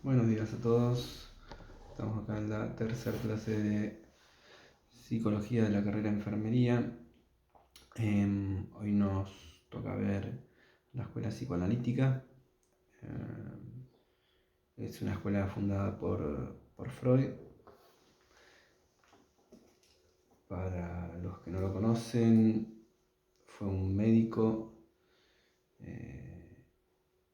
Buenos días a todos. Estamos acá en la tercera clase de psicología de la carrera de enfermería. Hoy nos toca ver la escuela psicoanalítica. Es una escuela fundada por Freud. Para los que no lo conocen, fue un médico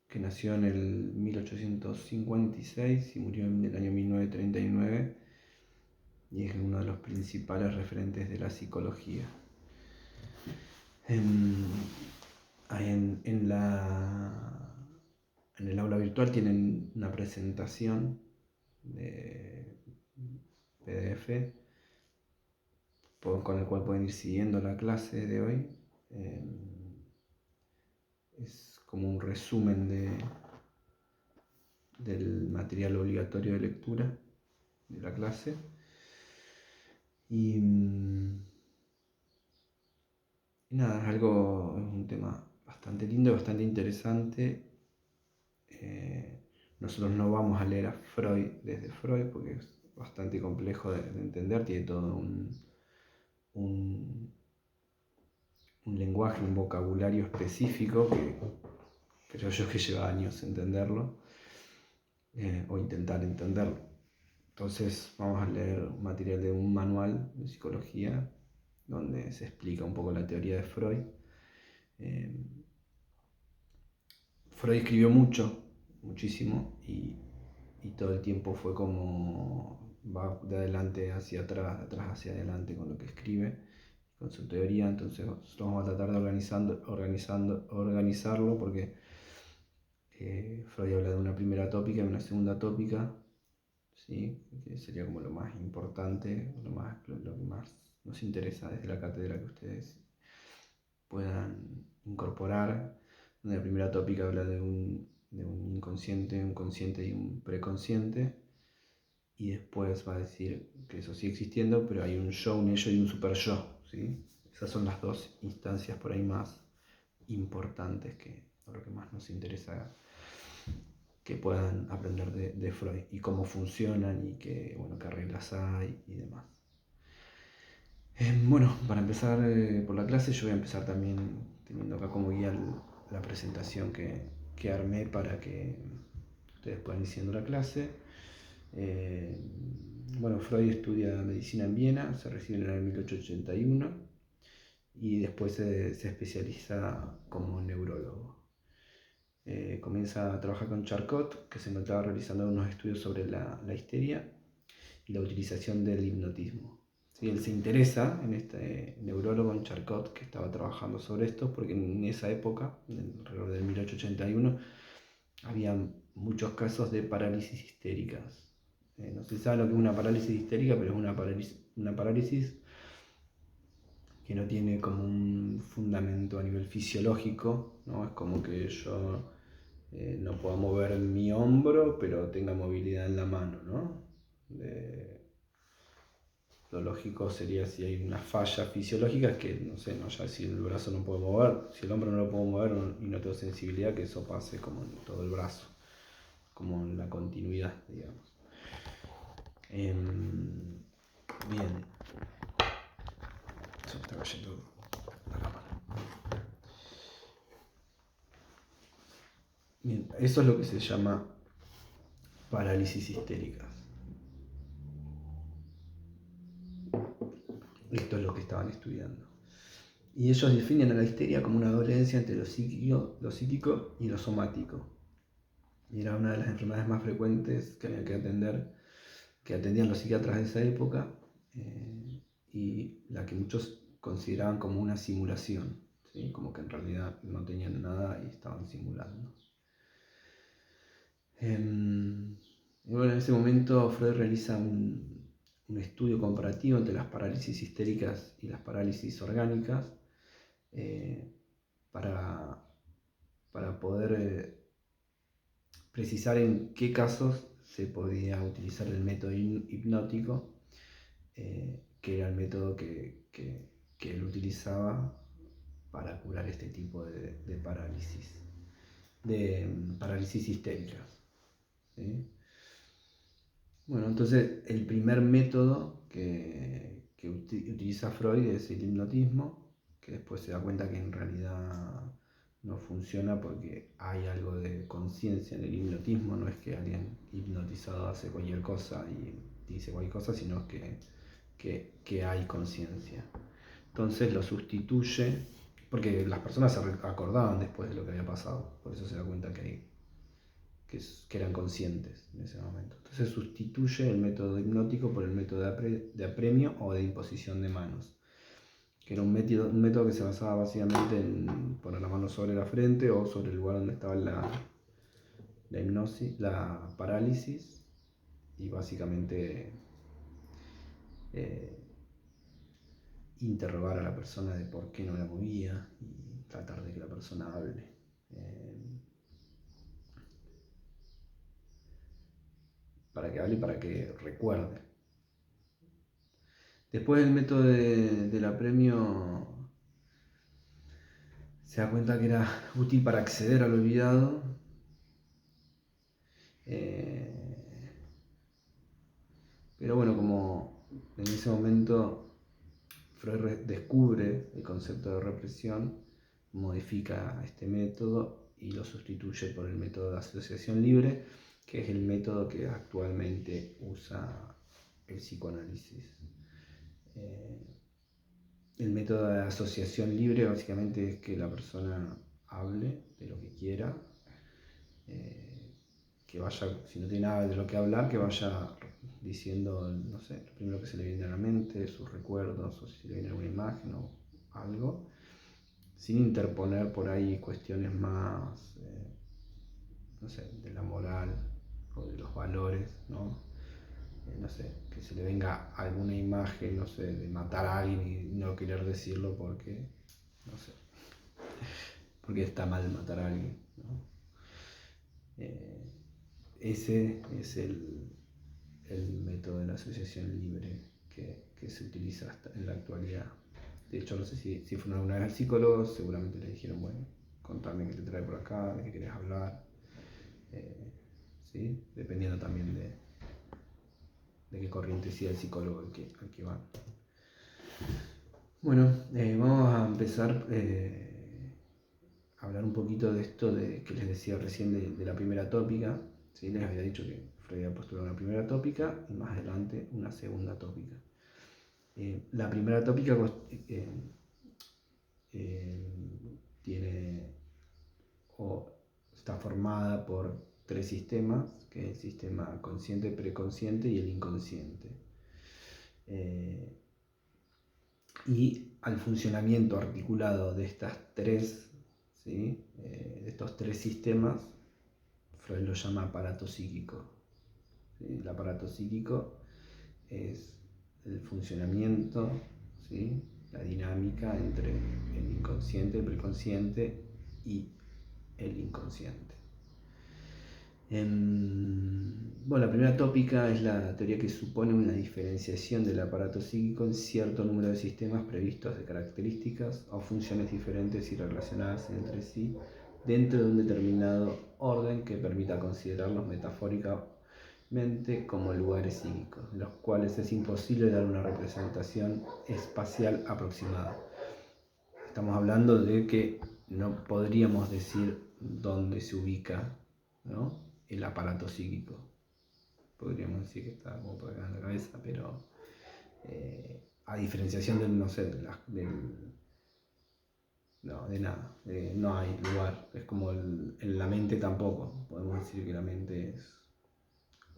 que nació en el 1856 y murió en el año 1939. Y es uno de los principales referentes de la psicología. En el aula virtual tienen una presentación de PDF con el cual pueden ir siguiendo la clase de hoy. Es como un resumen del material obligatorio de lectura de la clase. Y nada, es un tema bastante lindo, bastante interesante. Nosotros no vamos a leer a Freud desde Freud porque es bastante complejo de entender, tiene todo un lenguaje, un vocabulario específico que creo yo que lleva años entenderlo o intentar entenderlo. Entonces vamos a leer material de un manual de psicología donde se explica un poco la teoría de Freud. Freud escribió muchísimo, y todo el tiempo fue como va de adelante hacia atrás, de atrás hacia adelante con lo que escribe, con su teoría. Entonces nosotros vamos a tratar de organizarlo porque Freud habla de una primera tópica y una segunda tópica, ¿sí? Que sería como lo más importante, lo que más nos interesa desde la cátedra que ustedes puedan incorporar. La primera tópica habla de un inconsciente, un consciente y un preconsciente, y después va a decir que eso sigue existiendo, pero hay un yo, un ello y un super yo, ¿sí? Esas son las dos instancias por ahí más importantes, lo que más nos interesa que puedan aprender de Freud y cómo funcionan y qué reglas hay y demás. Bueno, para empezar por la clase, yo voy a empezar también teniendo acá como guía la presentación que armé para que ustedes puedan ir siguiendo la clase. Freud estudia medicina en Viena, se recibe en el 1881 y después se especializa como neurólogo. Comienza a trabajar con Charcot, que se encontraba realizando unos estudios sobre la histeria y la utilización del hipnotismo. Sí, él se interesa en este neurólogo, en Charcot, que estaba trabajando sobre esto, porque en esa época, alrededor del 1881, había muchos casos de parálisis histéricas. No se sabe lo que es una parálisis histérica, pero es una parálisis que no tiene como un fundamento a nivel fisiológico, ¿no? Es como que yo no pueda mover mi hombro, pero tenga movilidad en la mano, ¿no? Lo lógico sería si hay una falla fisiológica, es que, no sé, ya si el brazo no puedo mover, si el hombro no lo puedo mover y no tengo sensibilidad, que eso pase como en todo el brazo, como en la continuidad, digamos. Bien. Se me está cayendo la cámara. Bien, eso es lo que se llama parálisis histéricas. Esto es lo que estaban estudiando. Y ellos definen a la histeria como una dolencia entre lo psíquico y lo somático. Y era una de las enfermedades más frecuentes que había que atender, que atendían los psiquiatras de esa época, y la que muchos consideraban como una simulación, ¿sí? Como que en realidad no tenían nada y estaban simulando. En ese momento Freud realiza un estudio comparativo entre las parálisis histéricas y las parálisis orgánicas, para poder precisar en qué casos se podía utilizar el método hipnótico, que era el método que él utilizaba para curar este tipo de parálisis histéricas, ¿sí? Bueno, entonces el primer método que utiliza Freud es el hipnotismo, que después se da cuenta que en realidad no funciona porque hay algo de conciencia en el hipnotismo, no es que alguien hipnotizado hace cualquier cosa y dice cualquier cosa, sino que hay conciencia. Entonces lo sustituye, porque las personas se acordaban después de lo que había pasado, por eso se da cuenta que eran conscientes en ese momento. Entonces sustituye el método hipnótico por el método de apremio o de imposición de manos, que era un método que se basaba básicamente en poner la mano sobre la frente o sobre el lugar donde estaba la hipnosis, la parálisis, y básicamente eh, interrogar a la persona de por qué no la movía y tratar de que la persona hable. Para que hable y para que recuerde. Después del método del apremio se da cuenta que era útil para acceder al olvidado. Pero bueno, como en ese momento Freud descubre el concepto de represión, modifica este método y lo sustituye por el método de asociación libre, que es el método que actualmente usa el psicoanálisis. El método de asociación libre básicamente es que la persona hable de lo que quiera, que vaya, si no tiene nada de lo que hablar, que vaya diciendo, no sé, lo primero que se le viene a la mente, sus recuerdos, o si le viene alguna imagen o algo, sin interponer por ahí cuestiones más, no sé, de la moral o de los valores, ¿no? No sé, que se le venga alguna imagen, no sé, de matar a alguien y no querer decirlo porque, no sé, porque está mal matar a alguien, ¿no? Ese es el método de la asociación libre que se utiliza hasta en la actualidad. De hecho, no sé si fueron alguna vez al psicólogo, seguramente le dijeron, bueno, contame qué te trae por acá, de qué querés hablar, ¿sí? Dependiendo también de qué corriente sea el psicólogo al que van. Bueno, vamos a empezar a hablar un poquito de esto que les decía recién de la primera tópica. ¿Sí? Les había dicho que Freud había postulado una primera tópica y más adelante una segunda tópica. La primera tópica tiene o está formada por tres sistemas, que es el sistema consciente, preconsciente y el inconsciente. Y al funcionamiento articulado de estas tres, ¿sí? De estos tres sistemas, Freud lo llama aparato psíquico. ¿Sí? El aparato psíquico es el funcionamiento, ¿sí? La dinámica entre el inconsciente, el preconsciente y el inconsciente. Bueno, la primera tópica es la teoría que supone una diferenciación del aparato psíquico en cierto número de sistemas previstos de características o funciones diferentes y relacionadas entre sí dentro de un determinado orden que permita considerarlos metafóricamente como lugares psíquicos, en los cuales es imposible dar una representación espacial aproximada. Estamos hablando de que no podríamos decir dónde se ubica, ¿no?, el aparato psíquico. Podríamos decir que está como por acá en la cabeza, pero a diferenciación del, no sé, no, de nada, no hay lugar. Es como en la mente tampoco. Podemos decir que la mente es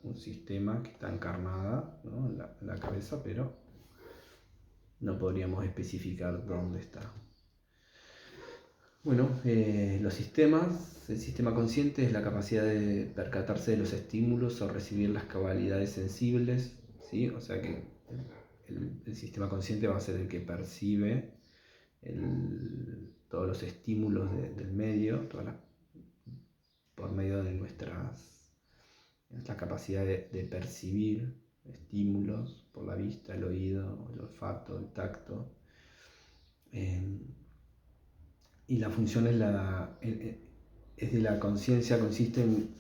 un sistema que está encarnada, ¿no?, en la cabeza, pero no podríamos especificar dónde está. Bueno, los sistemas, el sistema consciente es la capacidad de percatarse de los estímulos o recibir las cabalidades sensibles, ¿sí? O sea que el sistema consciente va a ser el que percibe todos los estímulos del medio, por medio de nuestra capacidad de percibir estímulos por la vista, el oído, el olfato, el tacto. Y la función es de la conciencia, consiste en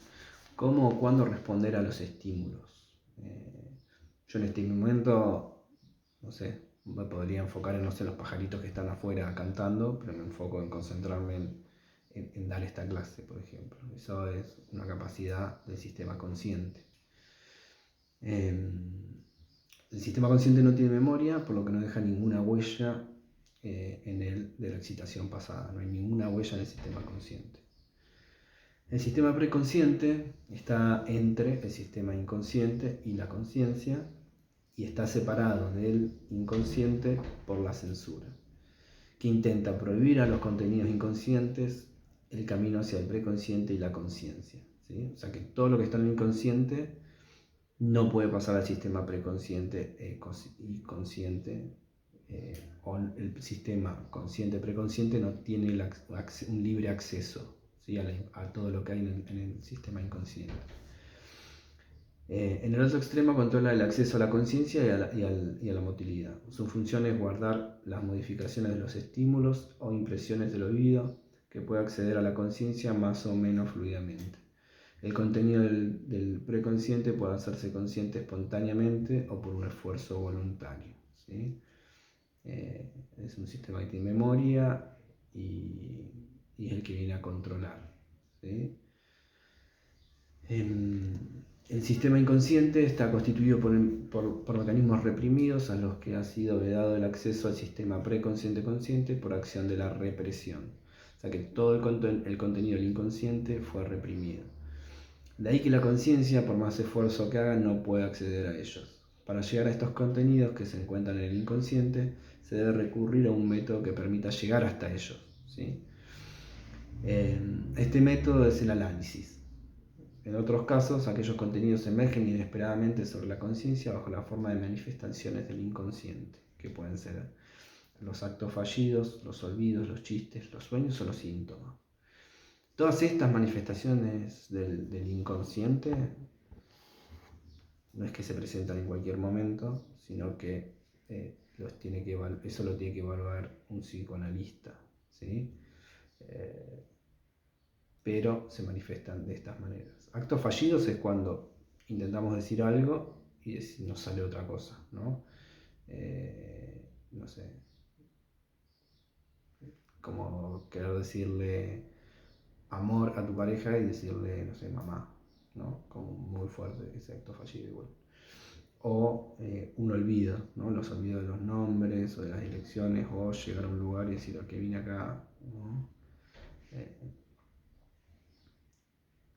cómo o cuándo responder a los estímulos. Yo en este momento, no sé, me podría enfocar en, no sé, los pajaritos que están afuera cantando, pero me enfoco en concentrarme en dar esta clase, por ejemplo. Eso es una capacidad del sistema consciente. El sistema consciente no tiene memoria, por lo que no deja ninguna huella en él de la excitación pasada. No hay ninguna huella en el sistema consciente. El sistema preconsciente está entre el sistema inconsciente y la conciencia y está separado del inconsciente por la censura, que intenta prohibir a los contenidos inconscientes el camino hacia el preconsciente y la conciencia, ¿sí? O sea que todo lo que está en el inconsciente no puede pasar al sistema preconsciente y consciente, o el sistema consciente-preconsciente no tiene un libre acceso, ¿sí? a todo lo que hay en el sistema inconsciente. En el otro extremo controla el acceso a la conciencia y a la motilidad. Su función es guardar las modificaciones de los estímulos o impresiones del oído, que puede acceder a la conciencia más o menos fluidamente. El contenido del preconsciente puede hacerse consciente espontáneamente o por un esfuerzo voluntario, ¿sí? Es un sistema que tiene memoria y es el que viene a controlar, ¿sí? El sistema inconsciente está constituido por mecanismos reprimidos a los que ha sido vedado el acceso al sistema preconsciente-consciente por acción de la represión. O sea que todo el contenido del inconsciente fue reprimido. De ahí que la conciencia, por más esfuerzo que haga, no puede acceder a ellos. Para llegar a estos contenidos que se encuentran en el inconsciente, se debe recurrir a un método que permita llegar hasta ellos, ¿sí? Este método es el análisis. En otros casos, aquellos contenidos emergen inesperadamente sobre la conciencia bajo la forma de manifestaciones del inconsciente, que pueden ser los actos fallidos, los olvidos, los chistes, los sueños o los síntomas. Todas estas manifestaciones del inconsciente no es que se presentan en cualquier momento, sino que eso lo tiene que evaluar un psicoanalista, ¿sí? Pero se manifiestan de estas maneras. Actos fallidos es cuando intentamos decir algo y nos sale otra cosa, ¿no? No sé, como querer decirle amor a tu pareja y decirle, no sé, mamá, ¿no? Como muy fuerte ese acto fallido igual. O un olvido, ¿no? Los olvidos de los nombres o de las direcciones, o llegar a un lugar y decir, ok, vine acá, ¿no?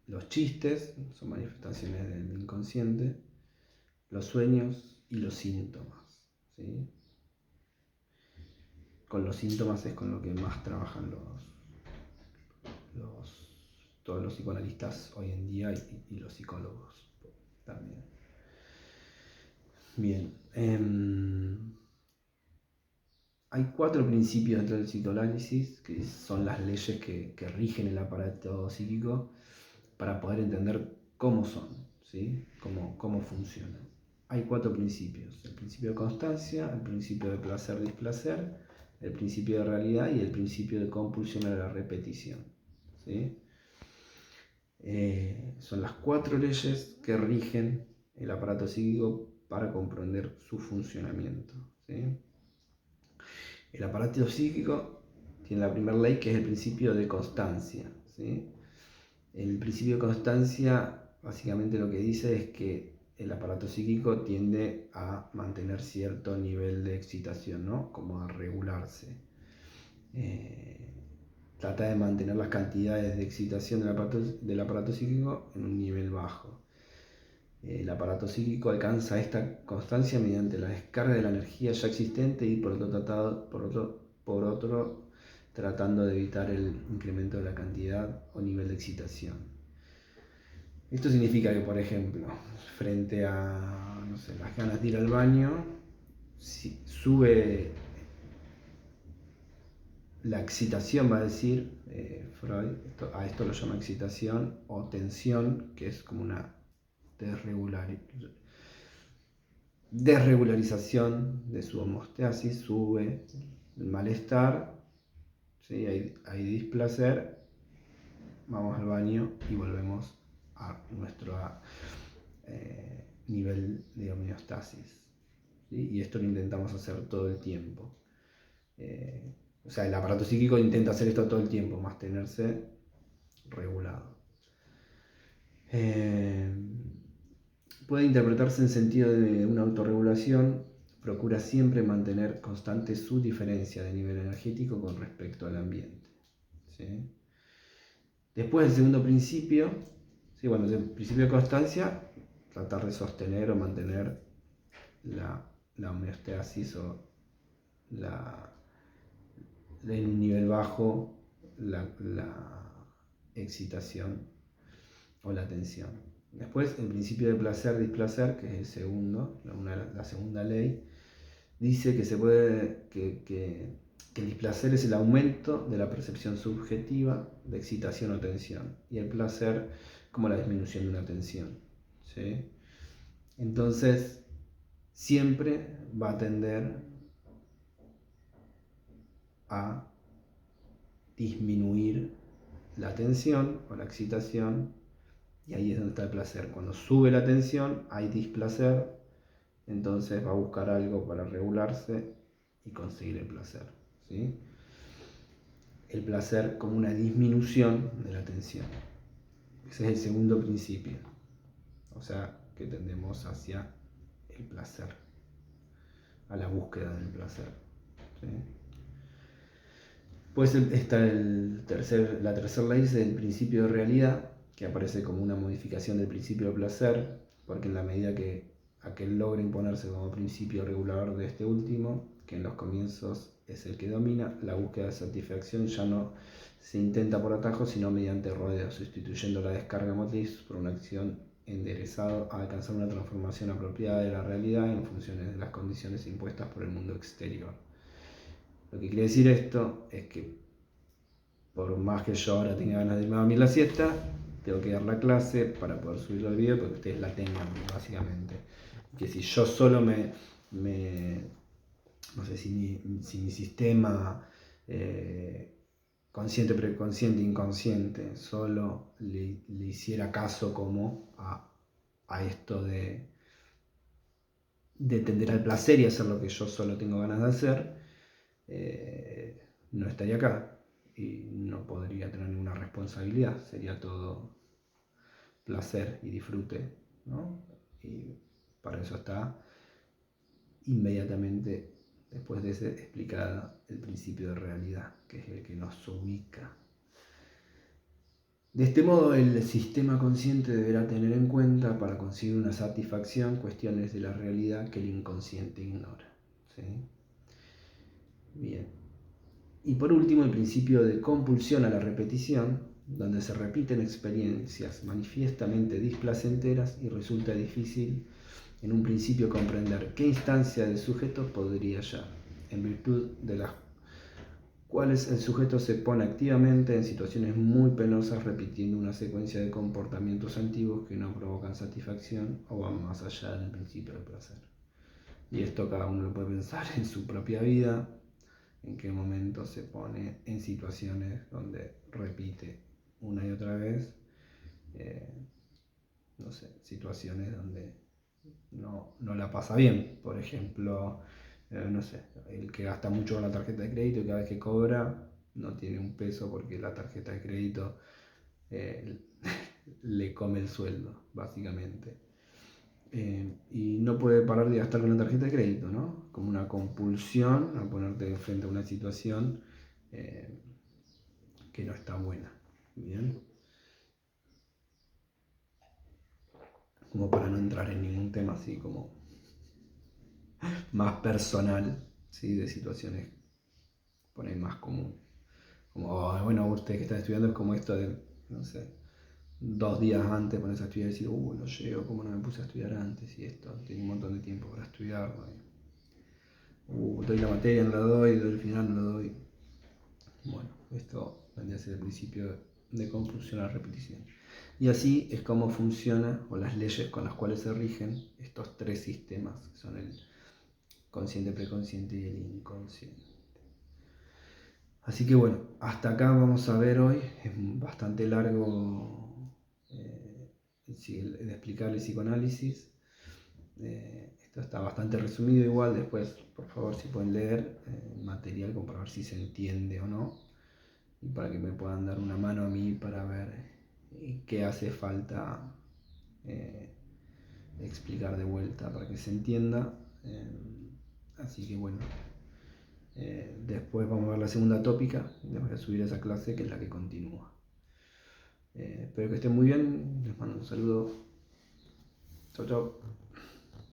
Los chistes son manifestaciones del inconsciente, los sueños y los síntomas, ¿sí? Con los síntomas es con lo que más trabajan todos los psicoanalistas hoy en día y los psicólogos también. Bien, hay 4 principios dentro del psicoanálisis que son las leyes que rigen el aparato psíquico para poder entender cómo son, ¿sí? Cómo funcionan. Hay 4 principios: el principio de constancia, el principio de placer-displacer, el principio de realidad y el principio de compulsión a la repetición, ¿sí? Son las 4 leyes que rigen el aparato psíquico para comprender su funcionamiento, ¿sí? El aparato psíquico tiene la primera ley, que es el principio de constancia, ¿sí? El principio de constancia básicamente lo que dice es que el aparato psíquico tiende a mantener cierto nivel de excitación, ¿no? Como a regularse. Trata de mantener las cantidades de excitación del aparato psíquico en un nivel bajo. El aparato psíquico alcanza esta constancia mediante la descarga de la energía ya existente y por otro tratando de evitar el incremento de la cantidad o nivel de excitación. Esto significa que, por ejemplo, frente a, no sé, las ganas de ir al baño, si sube la excitación, va a decir Freud, a esto lo llama excitación o tensión, que es como una desregularización de su homeostasis, sube el malestar, ¿sí? Hay displacer, vamos al baño y volvemos a nivel de homeostasis, ¿sí? Y esto lo intentamos hacer todo el tiempo. O sea, el aparato psíquico intenta hacer esto todo el tiempo, mantenerse regulado. Puede interpretarse en sentido de una autorregulación. Procura siempre mantener constante su diferencia de nivel energético con respecto al ambiente, ¿sí? Después el segundo principio, ¿sí? Bueno, el principio de constancia, tratar de sostener o mantener la homeostasis o en un nivel bajo la excitación o la tensión. Después el principio de placer-displacer, que es el segundo, la segunda ley, dice que el displacer es el aumento de la percepción subjetiva de excitación o tensión, y el placer como la disminución de una tensión, ¿sí? Entonces, siempre va a tender a disminuir la tensión o la excitación, y ahí es donde está el placer. Cuando sube la tensión hay displacer, entonces va a buscar algo para regularse y conseguir el placer, ¿sí? El placer como una disminución de la tensión. Ese es el segundo principio. O sea, que tendemos hacia el placer, a la búsqueda del placer, ¿sí? Pues está la tercera ley, es el principio de realidad, que aparece como una modificación del principio de placer, porque en la medida que aquel logra imponerse como principio regulador de este último, que en los comienzos es el que domina, la búsqueda de satisfacción ya no se intenta por atajo, sino mediante rodeos, sustituyendo la descarga motriz por una acción enderezada a alcanzar una transformación apropiada de la realidad en función de las condiciones impuestas por el mundo exterior. Lo que quiere decir esto es que por más que yo ahora tenga ganas de irme a dormir la siesta, tengo que dar la clase para poder subirlo al video para que ustedes la tengan, básicamente. Que si yo solo no sé, si mi sistema consciente, preconsciente, inconsciente, solo le hiciera caso como a esto de tender al placer y hacer lo que yo solo tengo ganas de hacer, no estaría acá y no podría tener ninguna responsabilidad, sería todo placer y disfrute, ¿no? Y para eso está inmediatamente después de ser explicada el principio de realidad, que es el que nos ubica. De este modo, el sistema consciente deberá tener en cuenta para conseguir una satisfacción cuestiones de la realidad que el inconsciente ignora, ¿sí? Bien. Y por último, el principio de compulsión a la repetición, donde se repiten experiencias manifiestamente displacenteras y resulta difícil en un principio comprender qué instancia del sujeto podría hallar, en virtud de las cuales el sujeto se pone activamente en situaciones muy penosas repitiendo una secuencia de comportamientos antiguos que no provocan satisfacción o van más allá del principio del placer. Y esto cada uno lo puede pensar en su propia vida, en qué momento se pone en situaciones donde repite una y otra vez, no sé, situaciones donde no la pasa bien. Por ejemplo, no sé, el que gasta mucho con la tarjeta de crédito y cada vez que cobra no tiene un peso porque la tarjeta de crédito eh, le come el sueldo, básicamente. Y no puede parar de gastar con la tarjeta de crédito, ¿no? Como una compulsión a ponerte frente a una situación que no está buena. Bien. Como para no entrar en ningún tema así como más personal, ¿sí? De situaciones por ahí más comunes. Como, oh, bueno, usted que está estudiando es como esto de, no sé, 2 días antes pones a estudiar y decir, no llego, ¿cómo no me puse a estudiar antes? Y esto, tengo un montón de tiempo para estudiar, doy la materia, no la doy el final, no lo doy. Bueno, esto vendría a ser el principio de compulsión a la repetición. Y así es como funciona, o las leyes con las cuales se rigen estos 3 sistemas, que son el consciente, preconsciente y el inconsciente. Así que bueno, hasta acá vamos a ver hoy, es bastante largo de explicar el psicoanálisis. Esto está bastante resumido igual, después por favor si pueden leer el material como para ver si se entiende o no, y para que me puedan dar una mano a mí para ver qué hace falta explicar de vuelta para que se entienda. Así que bueno, después vamos a ver la segunda tópica, les voy a subir a esa clase que es la que continúa. Espero que estén muy bien, les mando un saludo. Chau, chau.